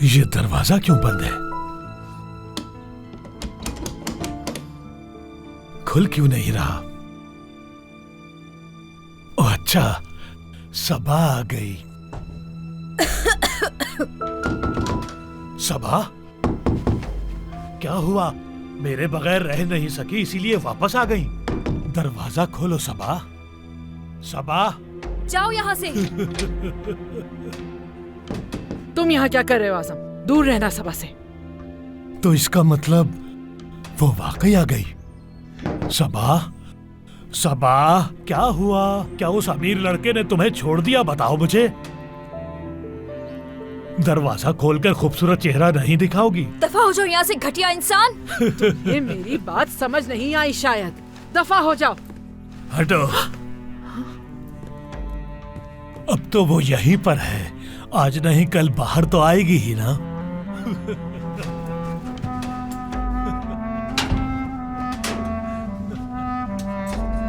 ये दरवाजा क्यों बंद है? खुल क्यों नहीं रहा? ओह अच्छा, सबा आ गई। सबा, क्या हुआ? मेरे बगैर रह नहीं सकी इसीलिए वापस आ गई। दरवाजा खोलो सबा। सबा, जाओ यहाँ से। तुम यहाँ क्या कर रहे हो आजम? दूर रहना सबा से। तो इसका मतलब वो वाकई आ गई। सबा, सबा, क्या हुआ? क्या उस अमीर लड़के ने तुम्हें छोड़ दिया? बताओ मुझे। दरवाजा खोलकर खूबसूरत चेहरा नहीं दिखाओगी? दफा हो जाओ यहाँ से घटिया इंसान। ये मेरी बात समझ नहीं आई शायद। दफा हो जाओ। हटो। अब तो वो यहीं पर है। आज नहीं कल बाहर तो आएगी ही ना।